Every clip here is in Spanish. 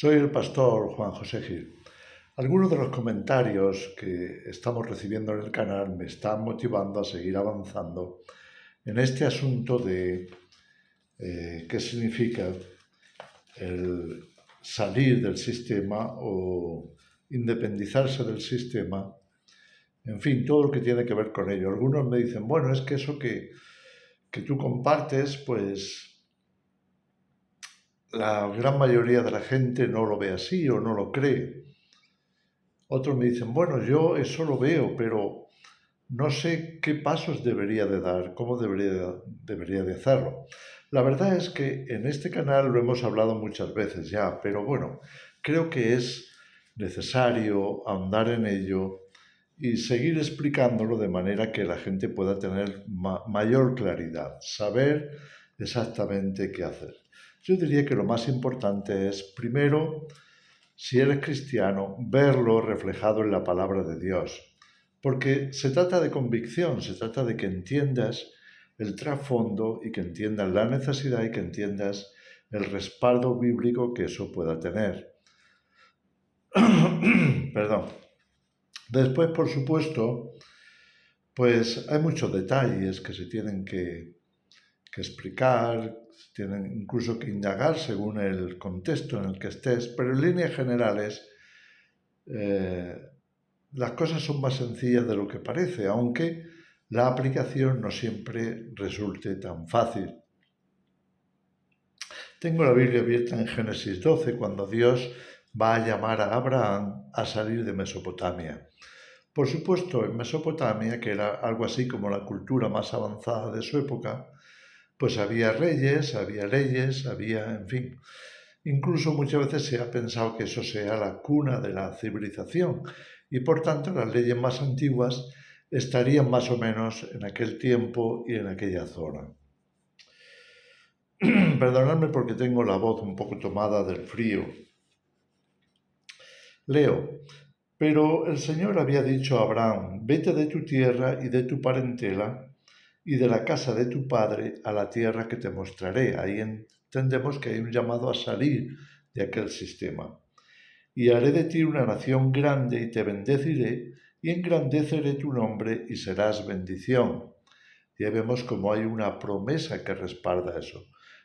Soy el pastor Juan José Gil. Algunos de los comentarios que estamos recibiendo en el canal me están motivando a seguir avanzando en este asunto de qué significa el salir del sistema o independizarse del sistema, en fin, todo lo que tiene que ver con ello. Algunos me dicen, bueno, es que eso que tú compartes, pues la gran mayoría de la gente no lo ve así o no lo cree. Otros me dicen, bueno, yo eso lo veo, pero no sé qué pasos debería de dar, cómo debería de hacerlo. La verdad es que en este canal lo hemos hablado muchas veces ya, pero bueno, creo que es necesario ahondar en ello y seguir explicándolo de manera que la gente pueda tener mayor claridad, saber exactamente qué hacer. Yo diría que lo más importante es, primero, si eres cristiano, verlo reflejado en la palabra de Dios. Porque se trata de convicción, se trata de que entiendas el trasfondo y que entiendas la necesidad y que entiendas el respaldo bíblico que eso pueda tener. Perdón. Después, por supuesto, pues hay muchos detalles que se tienen que explicar, tienen incluso que indagar según el contexto en el que estés, pero en líneas generales las cosas son más sencillas de lo que parece, aunque la aplicación no siempre resulte tan fácil. Tengo la Biblia abierta en Génesis 12, cuando Dios va a llamar a Abraham a salir de Mesopotamia. Por supuesto, en Mesopotamia, que era algo así como la cultura más avanzada de su época, pues había reyes, había leyes, había, en fin. Incluso muchas veces se ha pensado que eso sea la cuna de la civilización y por tanto las leyes más antiguas estarían más o menos en aquel tiempo y en aquella zona. Perdonadme porque tengo la voz un poco tomada del frío. Leo, pero el Señor había dicho a Abraham, vete de tu tierra y de tu parentela y de la casa de tu padre a la tierra que te mostraré. Ahí entendemos que hay un llamado a salir de aquel sistema. Y haré de ti una nación grande y te bendeciré y engrandeceré tu nombre y serás bendición. Ya vemos cómo hay una promesa que respalda eso.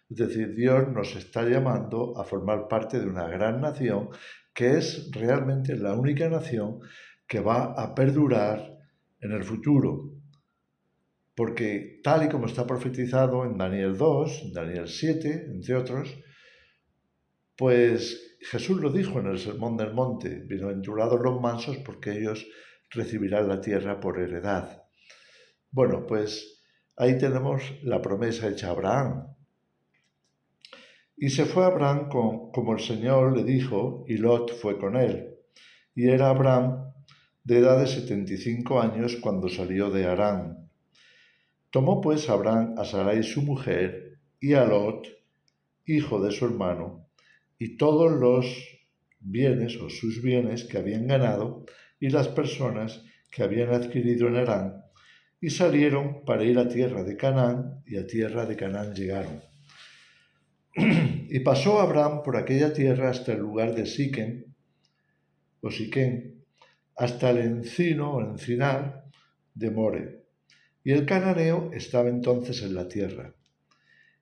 Es decir, Dios nos está llamando a formar parte de una gran nación que es realmente la única nación que va a perdurar en el futuro. Porque tal y como está profetizado en Daniel 2, en Daniel 7, entre otros, pues Jesús lo dijo en el Sermón del Monte, bienaventurados los mansos porque ellos recibirán la tierra por heredad. Bueno, pues ahí tenemos la promesa hecha a Abraham. Y se fue Abraham como el Señor le dijo, y Lot fue con él. Y era Abraham de edad de 75 años cuando salió de Harán. Tomó pues Abraham a Sarai su mujer y a Lot, hijo de su hermano, y todos los bienes o sus bienes que habían ganado y las personas que habían adquirido en Harán, y salieron para ir a tierra de Canaán, y a tierra de Canaán llegaron. Y pasó Abraham por aquella tierra hasta el lugar de Siquem, o Siquén, hasta el encino o encinar de More. Y el cananeo estaba entonces en la tierra.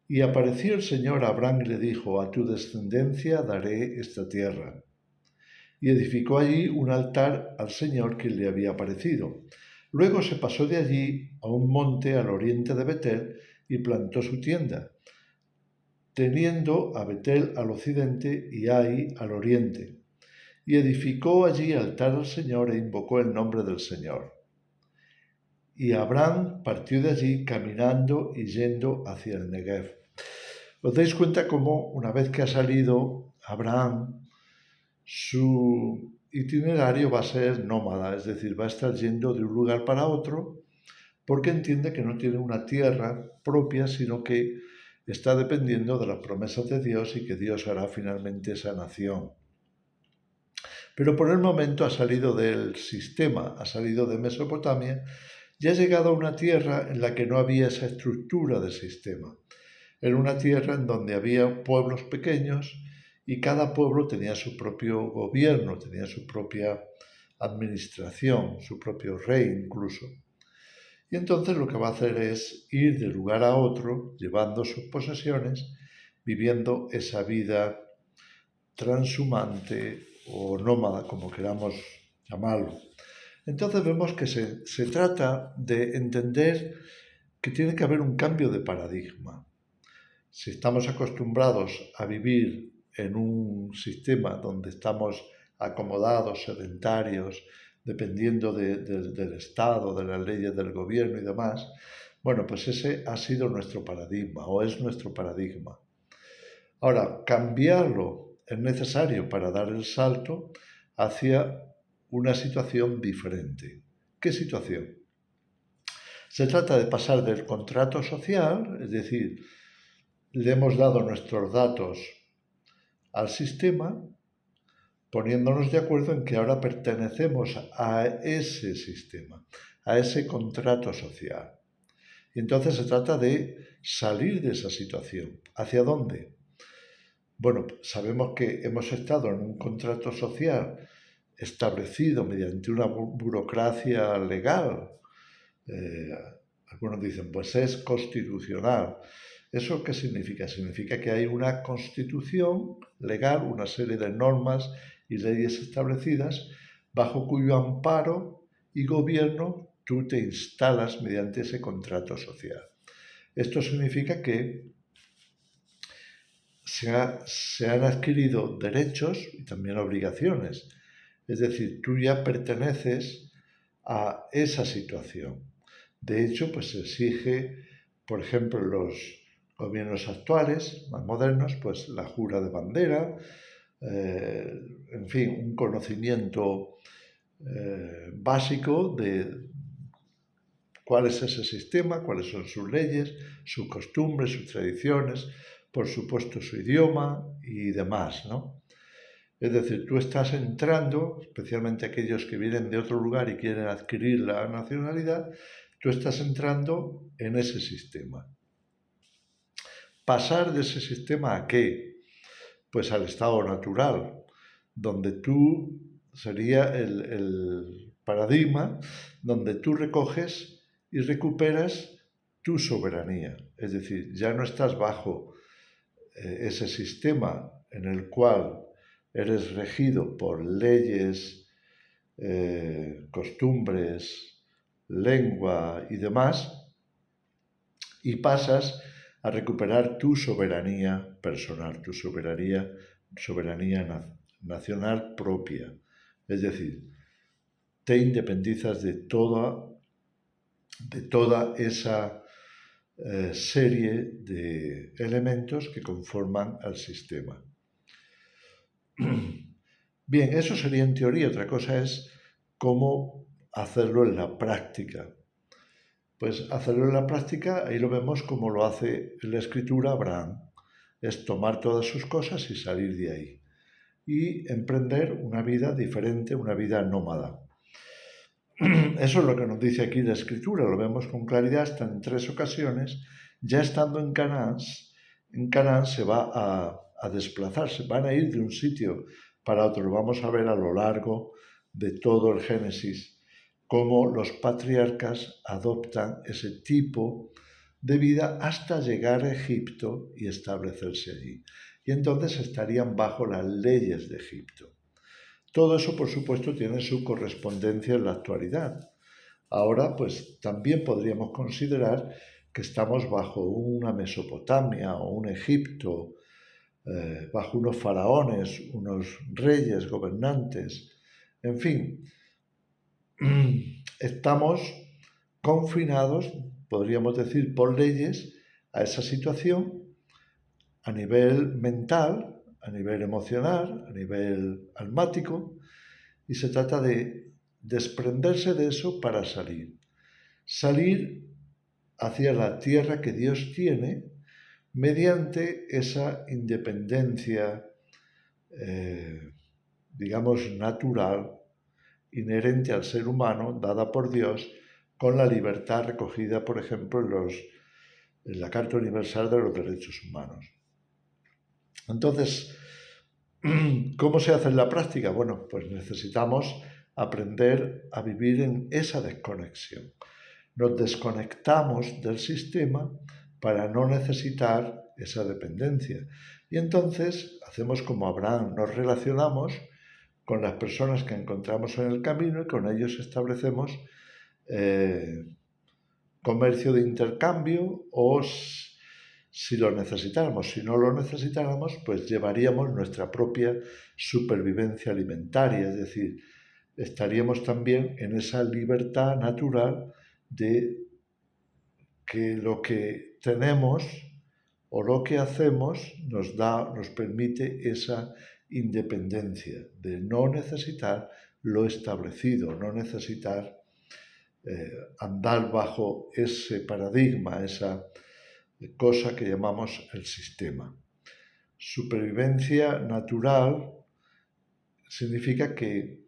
Y apareció el Señor a Abraham y le dijo, a tu descendencia daré esta tierra. Y edificó allí un altar al Señor que le había aparecido. Luego se pasó de allí a un monte al oriente de Betel y plantó su tienda, teniendo a Betel al occidente y Ai al oriente. Y edificó allí altar al Señor e invocó el nombre del Señor. Y Abraham partió de allí caminando y yendo hacia el Negev. ¿Os dais cuenta cómo una vez que ha salido Abraham, su itinerario va a ser nómada, es decir, va a estar yendo de un lugar para otro porque entiende que no tiene una tierra propia, sino que está dependiendo de las promesas de Dios y que Dios hará finalmente esa nación. Pero por el momento ha salido del sistema, ha salido de Mesopotamia y ha llegado a una tierra en la que no había esa estructura de sistema. Era una tierra en donde había pueblos pequeños y cada pueblo tenía su propio gobierno, tenía su propia administración, su propio rey incluso. Y entonces lo que va a hacer es ir de lugar a otro, llevando sus posesiones, viviendo esa vida transhumante o nómada, como queramos llamarlo. Entonces vemos que se trata de entender que tiene que haber un cambio de paradigma. Si estamos acostumbrados a vivir en un sistema donde estamos acomodados, sedentarios, dependiendo del Estado, de las leyes del gobierno y demás, bueno, pues ese ha sido nuestro paradigma o es nuestro paradigma. Ahora, cambiarlo es necesario para dar el salto hacia una situación diferente. ¿Qué situación? Se trata de pasar del contrato social, es decir, le hemos dado nuestros datos al sistema, poniéndonos de acuerdo en que ahora pertenecemos a ese sistema, a ese contrato social. Y entonces se trata de salir de esa situación. ¿Hacia dónde? Bueno, sabemos que hemos estado en un contrato social establecido mediante una burocracia legal. Algunos dicen, pues es constitucional. ¿Eso qué significa? Significa que hay una constitución legal, una serie de normas y leyes establecidas bajo cuyo amparo y gobierno tú te instalas mediante ese contrato social. Esto significa que se han adquirido derechos y también obligaciones. Es decir, tú ya perteneces a esa situación. De hecho, pues se exige, por ejemplo, en los gobiernos actuales, más modernos, pues la jura de bandera, en fin, un conocimiento básico de cuál es ese sistema, cuáles son sus leyes, sus costumbres, sus tradiciones, por supuesto su idioma y demás, ¿no? Es decir, tú estás entrando, especialmente aquellos que vienen de otro lugar y quieren adquirir la nacionalidad, tú estás entrando en ese sistema. ¿Pasar de ese sistema a qué? Pues al estado natural, donde tú sería el paradigma donde tú recoges y recuperas tu soberanía. Es decir, ya no estás bajo ese sistema en el cual eres regido por leyes, costumbres, lengua y demás, y pasas a recuperar tu soberanía personal, tu soberanía nacional propia. Es decir, te independizas de toda esa serie de elementos que conforman al sistema. Bien, eso sería en teoría. Otra cosa es cómo hacerlo en la práctica. Pues hacerlo en la práctica, ahí lo vemos como lo hace en la escritura Abraham. Es tomar todas sus cosas y salir de ahí. Y emprender una vida diferente, una vida nómada. Eso es lo que nos dice aquí la escritura, lo vemos con claridad hasta en 3 ocasiones. Ya estando en Canaán se va a desplazarse, van a ir de un sitio para otro. Lo vamos a ver a lo largo de todo el Génesis, cómo los patriarcas adoptan ese tipo de vida hasta llegar a Egipto y establecerse allí. Y entonces estarían bajo las leyes de Egipto. Todo eso, por supuesto, tiene su correspondencia en la actualidad. Ahora, pues también podríamos considerar que estamos bajo una Mesopotamia o un Egipto, bajo unos faraones, unos reyes, gobernantes, en fin, estamos confinados, podríamos decir, por leyes a esa situación a nivel mental, a nivel emocional, a nivel almático, y se trata de desprenderse de eso para salir. Salir hacia la tierra que Dios tiene mediante esa independencia, digamos, natural, inherente al ser humano, dada por Dios, con la libertad recogida, por ejemplo, en la Carta Universal de los Derechos Humanos. Entonces, ¿Cómo se hace en la práctica? Bueno, pues necesitamos aprender a vivir en esa desconexión. Nos desconectamos del sistema para no necesitar esa dependencia. Y entonces hacemos como Abraham, nos relacionamos con las personas que encontramos en el camino y con ellos establecemos comercio de intercambio o si lo necesitáramos. Si no lo necesitáramos, pues llevaríamos nuestra propia supervivencia alimentaria, es decir, estaríamos también en esa libertad natural de que lo que tenemos o lo que hacemos nos permite esa independencia de no necesitar lo establecido, no necesitar andar bajo ese paradigma, esa cosa que llamamos el sistema. Supervivencia natural significa que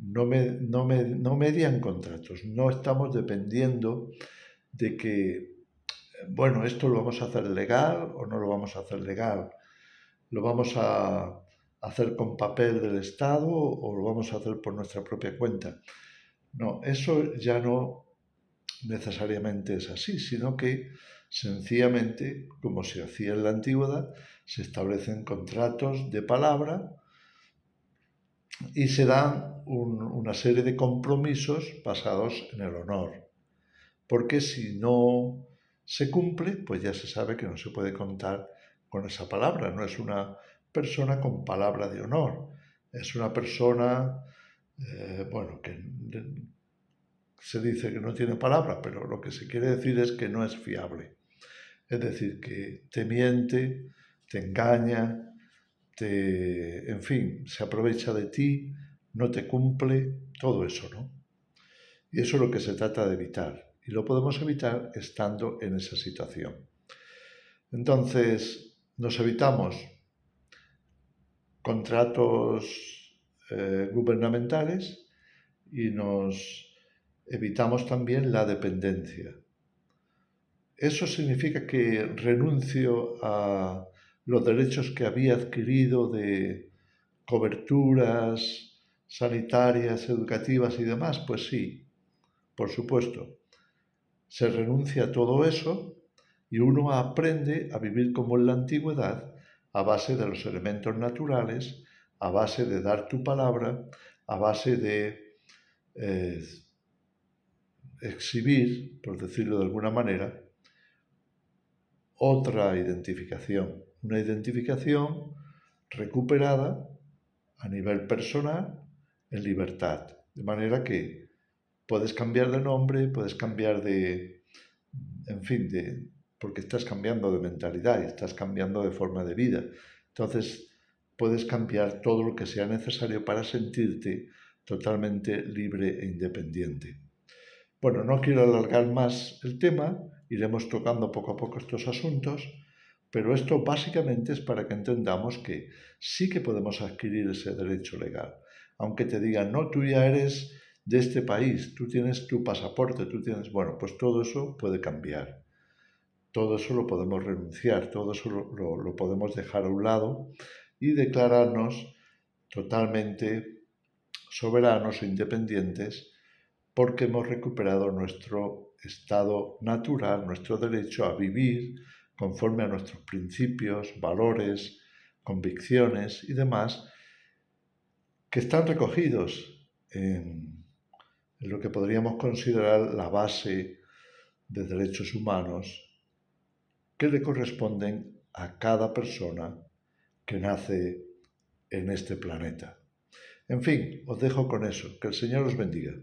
no median contratos, no estamos dependiendo de que, bueno, esto lo vamos a hacer legal o no lo vamos a hacer legal, lo vamos a hacer con papel del Estado o lo vamos a hacer por nuestra propia cuenta. No, eso ya no necesariamente es así, sino que sencillamente, como se hacía en la antigüedad, se establecen contratos de palabra y se dan una serie de compromisos basados en el honor. Porque si no se cumple, pues ya se sabe que no se puede contar con esa palabra. No es una persona con palabra de honor. Es una persona, bueno, que se dice que no tiene palabra, pero lo que se quiere decir es que no es fiable. Es decir, que te miente, te engaña, en fin, se aprovecha de ti, no te cumple, todo eso, ¿no? Y eso es lo que se trata de evitar. Y lo podemos evitar estando en esa situación. Entonces, nos evitamos contratos gubernamentales y nos evitamos también la dependencia. Eso significa que renuncio a los derechos que había adquirido de coberturas sanitarias, educativas y demás. Pues sí, por supuesto. Se renuncia a todo eso y uno aprende a vivir como en la antigüedad a base de los elementos naturales, a base de dar tu palabra, a base de exhibir, por decirlo de alguna manera, otra identificación, una identificación recuperada a nivel personal en libertad, de manera que puedes cambiar de nombre, puedes cambiar en fin, porque estás cambiando de mentalidad y estás cambiando de forma de vida. Entonces, puedes cambiar todo lo que sea necesario para sentirte totalmente libre e independiente. Bueno, no quiero alargar más el tema, iremos tocando poco a poco estos asuntos, pero esto básicamente es para que entendamos que sí que podemos adquirir ese derecho legal. Aunque te digan, no, tú ya eres de este país, tú tienes tu pasaporte, tú tienes, bueno, pues todo eso puede cambiar. Todo eso lo podemos renunciar, todo eso lo podemos dejar a un lado y declararnos totalmente soberanos e independientes porque hemos recuperado nuestro estado natural, nuestro derecho a vivir conforme a nuestros principios, valores, convicciones y demás, que están recogidos en lo que podríamos considerar la base de derechos humanos que le corresponden a cada persona que nace en este planeta. En fin, os dejo con eso. Que el Señor os bendiga.